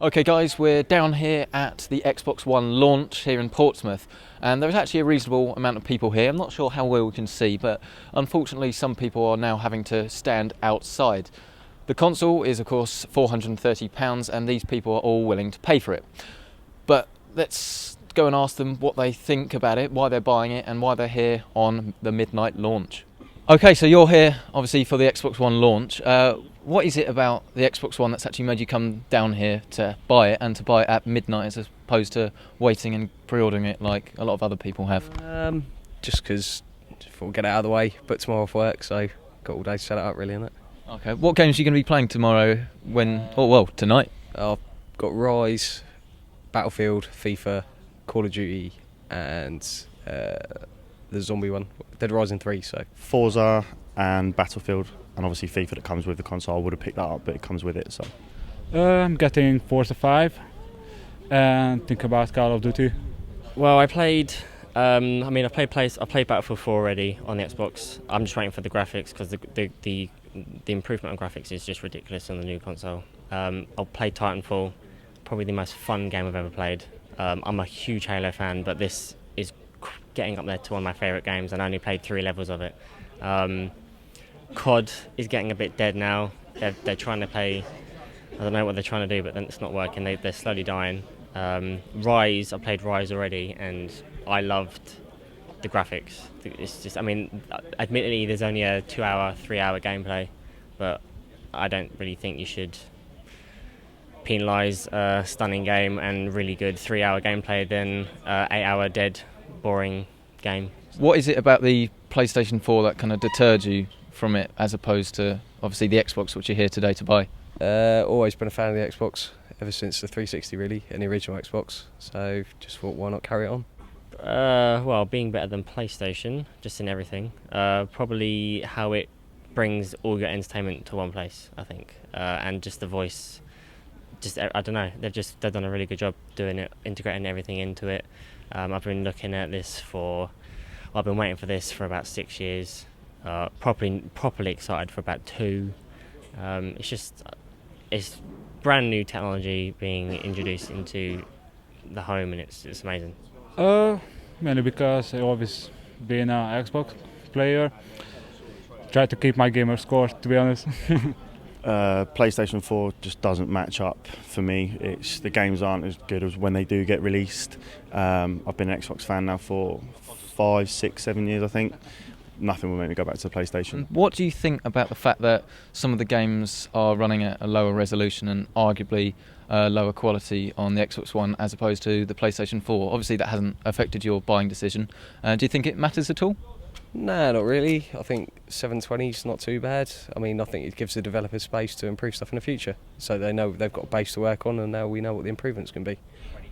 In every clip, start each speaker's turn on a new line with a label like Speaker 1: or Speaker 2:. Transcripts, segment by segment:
Speaker 1: Okay guys, we're down here at the Xbox One launch here in Portsmouth, and there's actually a reasonable amount of people here. I'm not sure how well we can see, but unfortunately some people are now having to stand outside. The console is of course £430 and these people are all willing to pay for it. But let's go and ask them what they think about it, why they're buying it and why they're here on the midnight launch. Okay, so you're here obviously for the Xbox One launch. What is it about the Xbox One that's actually made you come down here to buy it, and to buy it at midnight as opposed to waiting and pre-ordering it like a lot of other people have?
Speaker 2: Just because we'll get it out of the way, but tomorrow off work, so got all day to set it up really, innit?
Speaker 1: Okay, what games are you going to be playing tomorrow tonight?
Speaker 2: I've got Rise, Battlefield, FIFA, Call of Duty, and the zombie one, Dead Rising 3, so.
Speaker 3: Forza and Battlefield, and obviously FIFA that comes with the console. I would have picked that up, but it comes with it, so.
Speaker 4: I'm getting Forza 5 and think about Call of Duty.
Speaker 5: Well, I played Battlefield 4 already on the Xbox. I'm just waiting for the graphics because the improvement on graphics is just ridiculous on the new console. I'll play Titanfall, probably the most fun game I've ever played. I'm a huge Halo fan, but this is getting up there to one of my favourite games, and I only played 3 levels of it. COD is getting a bit dead now. They're trying to play, I don't know what they're trying to do, but then it's not working. They're slowly dying. Rise, I played Rise already, and I loved the graphics. It's just, admittedly there's only a 2-hour, 3-hour gameplay, but I don't really think you should penalise a stunning game and really good 3-hour gameplay than 8-hour dead, boring game.
Speaker 1: What is it about the PlayStation 4 that kind of deterred you from it, as opposed to obviously the Xbox, which you're here today to buy?
Speaker 2: Always been a fan of the Xbox ever since the 360 really, and the original Xbox, so just thought why not carry it on.
Speaker 5: Well, being better than PlayStation, just in everything. Probably how it brings all your entertainment to one place, I think, and just the voice. Just I don't know. They've done a really good job doing it, integrating everything into it. I've been looking at this I've been waiting for this for about 6 years. Properly excited for about 2. It's brand new technology being introduced into the home, and it's amazing.
Speaker 4: Mainly because I always been an Xbox player. Try to keep my gamer score, to be honest.
Speaker 3: PlayStation 4 just doesn't match up for me. The games aren't as good as when they do get released. I've been an Xbox fan now for 5, 6, 7 years, I think. Nothing will make me go back to the PlayStation.
Speaker 1: What do you think about the fact that some of the games are running at a lower resolution and arguably lower quality on the Xbox One as opposed to the PlayStation 4? Obviously that hasn't affected your buying decision. Do you think it matters at all?
Speaker 2: No, not really. I think 720 is not too bad. I think it gives the developers space to improve stuff in the future, so they know they've got a base to work on, and now we know what the improvements can be.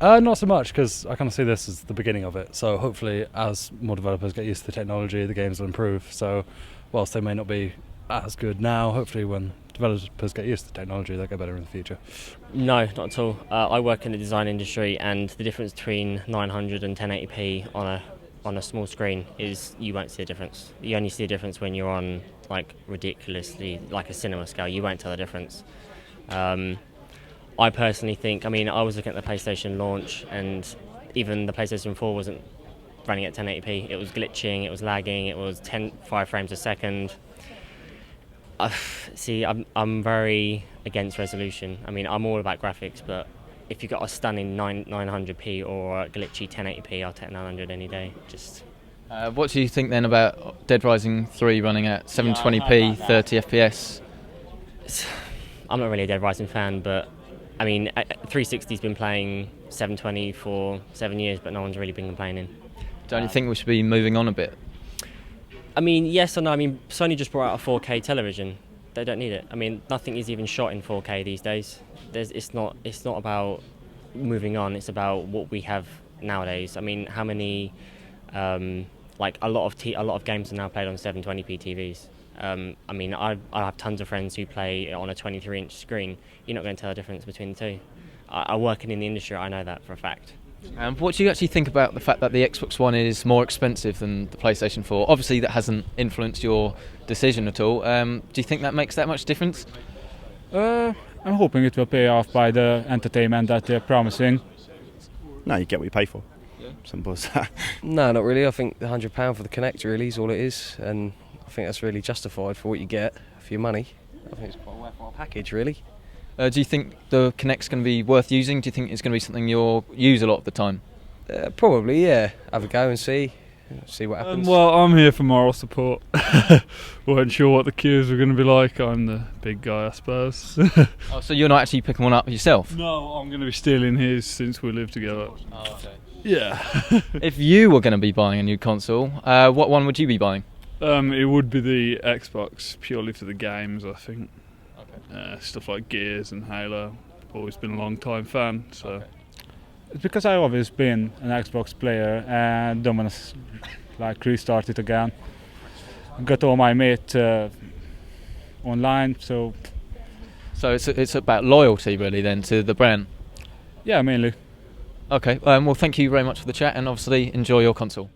Speaker 6: Not so much, because I kind of see this as the beginning of it. So hopefully, as more developers get used to the technology, the games will improve. So whilst they may not be as good now, hopefully when developers get used to the technology, they'll get better in the future.
Speaker 5: No, not at all. I work in the design industry, and the difference between 900 and 1080p on a small screen is you won't see a difference. You only see a difference when you're on ridiculously a cinema scale. You won't tell the difference. I personally think, I was looking at the PlayStation launch, and even the PlayStation 4 wasn't running at 1080p. It was glitching, it was lagging, it was 5 frames a second. I'm very against resolution. I'm all about graphics, but if you've got a stunning 900p or a glitchy 1080p, I'll take 900 any day.
Speaker 1: What do you think then about Dead Rising 3 running at 720p, 30 FPS?
Speaker 5: I'm not really a Dead Rising fan, but 360's been playing 720 for 7 years, but no one's really been complaining.
Speaker 1: Don't you think we should be moving on a bit?
Speaker 5: Yes and no. Sony just brought out a 4K television. They don't need it. Nothing is even shot in 4K these days. It's not about moving on. It's about what we have nowadays. How many a lot of games are now played on 720p TVs. I have tons of friends who play on a 23-inch screen. You're not going to tell the difference between the two. I working in the industry, I know that for a fact.
Speaker 1: What do you actually think about the fact that the Xbox One is more expensive than the PlayStation 4? Obviously that hasn't influenced your decision at all. Do you think that makes that much difference?
Speaker 4: I'm hoping it will pay off by the entertainment that they're promising.
Speaker 3: No, you get what you pay for. Simple as that.
Speaker 2: No, not really. I think the £100 for the Connect really is all it is, and I think that's really justified for what you get for your money. I think it's quite a worthwhile package, really.
Speaker 1: Do you think the Connect's going to be worth using? Do you think it's going to be something you'll use a lot of the time?
Speaker 2: Probably, yeah. Have a go and see what happens.
Speaker 7: Well, I'm here for moral support. Weren't sure what the queues were going to be like. I'm the big guy, I suppose.
Speaker 1: Oh, so you're not actually picking one up yourself?
Speaker 7: No, I'm going to be stealing his since we live together.
Speaker 1: Oh, okay.
Speaker 7: Yeah.
Speaker 1: If you were going to be buying a new console, what one would you be buying?
Speaker 7: It would be the Xbox, purely for the games, I think.
Speaker 1: Okay.
Speaker 7: Stuff like Gears and Halo. Always been a long time fan, so.
Speaker 1: Okay.
Speaker 4: It's because I've always been an Xbox player and don't want to restart it again. I got all my mates online, so
Speaker 1: So it's about loyalty really then to the brand.
Speaker 4: yeah, mainly.
Speaker 1: Okay, well thank you very much for the chat and obviously enjoy your console.